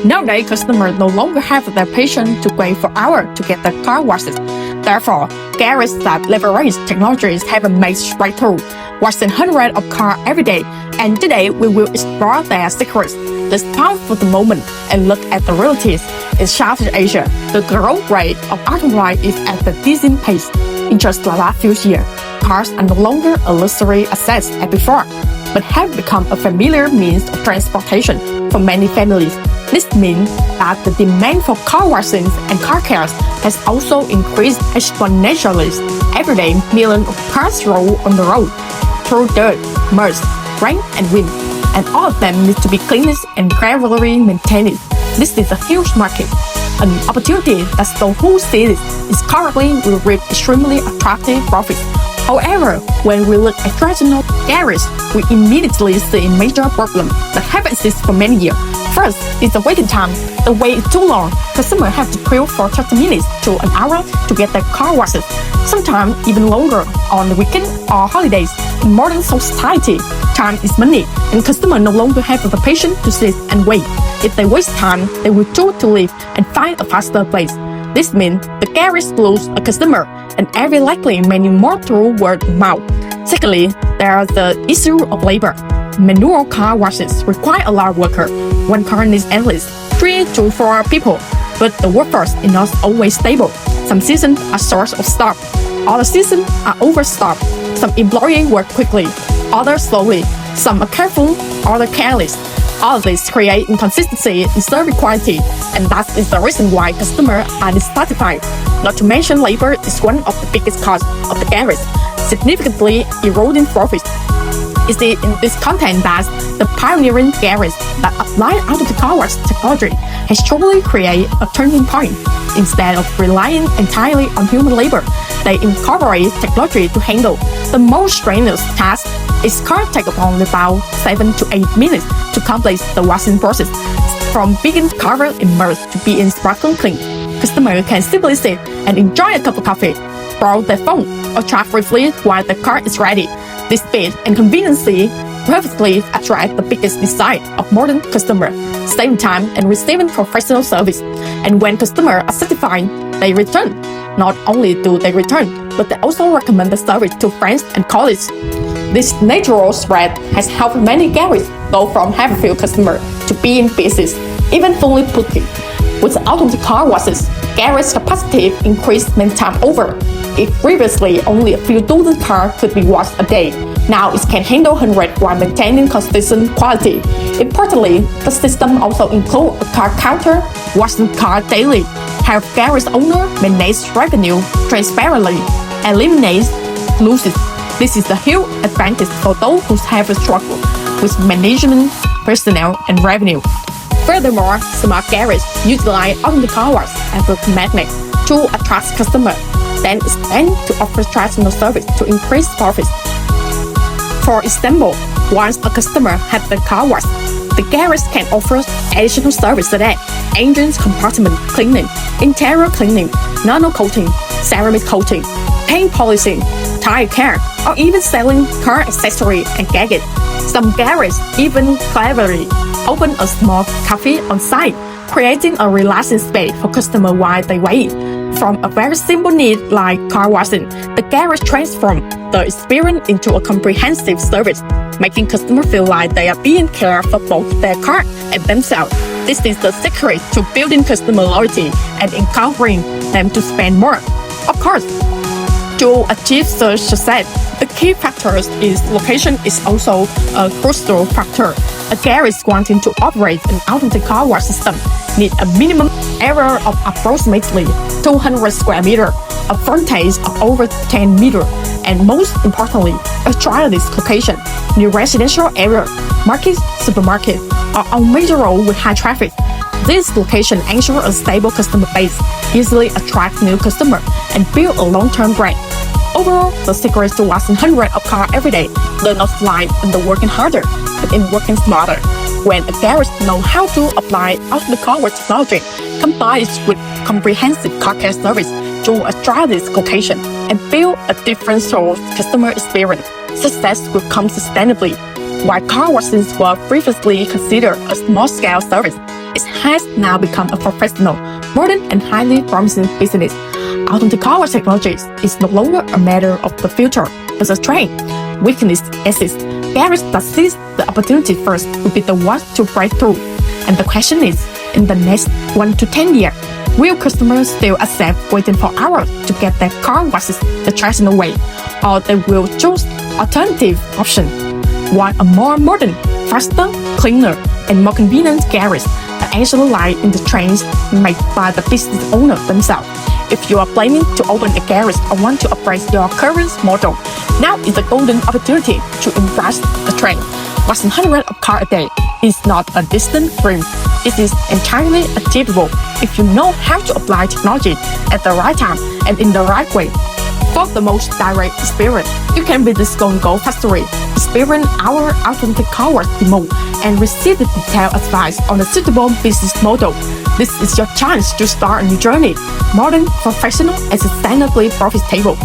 Nowadays, customers no longer have the patience to wait for hours to get their car washed. Therefore, garages that leverage technologies have made breakthrough, washing hundreds of cars every day. And today, we will explore their secrets. Let's pause for the moment and look at the realities. In Southeast Asia, the growth rate of automobile is at a decent pace. In just the last few years, cars are no longer a luxury asset as before, but have become a familiar means of transportation for many families. This means that the demand for car washing and car cares has also increased exponentially. Every day, millions of cars roll on the road through dirt, mud, rain, and wind, and all of them need to be cleaned and carefully maintained. This is a huge market, an opportunity that the whole city is currently will reap extremely attractive profits. However, when we look at traditional garages, we immediately see a major problem that have existed for many years. First is the waiting time. The wait is too long. Customers have to queue for 30 minutes to an hour to get their car washed, sometimes even longer on the weekend or holidays. In modern society, time is money, and customers no longer have the patience to sit and wait. If they waste time, they will choose to leave and find a faster place. This means the garage lose a customer, and very likely many more through word of mouth. Secondly, there is the issue of labor. Manual car washes require a lot of workers. One car needs at least 3 to 4 people, but the workforce is not always stable. Some seasons are short of staff. Other seasons are overstaffed. Some employees work quickly, others slowly. Some are careful, others careless. All of this create inconsistency in service quality, and that is the reason why customers are dissatisfied. Not to mention labor is one of the biggest causes of the garage, significantly eroding profits. It is in this context that the pioneering garage that applied car wash technology has truly created a turning point. Instead of relying entirely on human labor, they incorporate technology to handle the most strenuous tasks. Its car takes only about 7 to 8 minutes to complete the washing process, from being covered in mud to being sparkling clean. Customers can simply sit and enjoy a cup of coffee, borrow their phone, or chat briefly while the car is ready. This speed and convenience perfectly attract the biggest desire of modern customers, saving time and receiving professional service. And when customers are satisfied, they return. Not only do they return, but they also recommend the service to friends and colleagues. This natural spread has helped many garages go from having few customers to being business, even fully booked. With automatic car washes, garage capacity increased many times over. If previously only a few dozen cars could be washed a day, now it can handle hundreds while maintaining consistent quality. Importantly, the system also includes a car counter, washing cars daily, help garage owner manage revenue transparently, eliminates losses. This is a huge advantage for those who have struggled with management, personnel, and revenue. Furthermore, smart garages utilize automatic car wash as a magnet to attract customers, then expand to offer traditional service to increase profits. For example, once a customer has the car washed, the garage can offer additional service such as engine compartment cleaning, interior cleaning, nano coating, ceramic coating, paint polishing, tire care, or even selling car accessories and gadgets. Some garages even cleverly open a small cafe on site, creating a relaxing space for customers while they wait. From a very simple need like car washing, the garage transforms the experience into a comprehensive service, making customers feel like they are being cared for both their car and themselves. This is the secret to building customer loyalty and empowering them to spend more. Of course, to achieve such success, the key factors is location is also a crucial factor. A garage wanting to operate an automatic car wash system needs a minimum area of approximately 200 square meters, a frontage of over 10 meters, and most importantly, a strategic location near residential area, markets, supermarkets, or on major roads with high traffic. This location ensures a stable customer base, easily attracts new customers, and build a long-term brand. Overall, the secret to washing hundreds of cars every day does not lie in the working harder, but in working smarter. When a garage knows how to apply automatic car wash technology, combined with comprehensive car care service to a strategic location, and build a differential customer experience, success will come sustainably. While car washes were previously considered a small-scale service, it has now become a professional, modern and highly promising business. Automatic car wash technology is no longer a matter of the future, but a trend. Weakness exists. Garages that seize the opportunity first will be the ones to break through. And the question is, in the next 1 to 10 years, will customers still accept waiting for hours to get their car washes the traditional way, or they will choose alternative option? Want a more modern, faster, cleaner, and more convenient garage? The answer lies in the trends made by the business owner themselves. If you are planning to open a garage or want to upgrade your current model, now is a golden opportunity to embrace the trend. Washing hundreds of cars a day is not a distant dream. It is entirely achievable if you know how to apply technology at the right time and in the right way. For the most direct experience, you can visit Go&Go factory, experience our automatic car wash demo, and receive the detailed advice on a suitable business model. This is your chance to start a new journey, modern, professional, and sustainably profitable.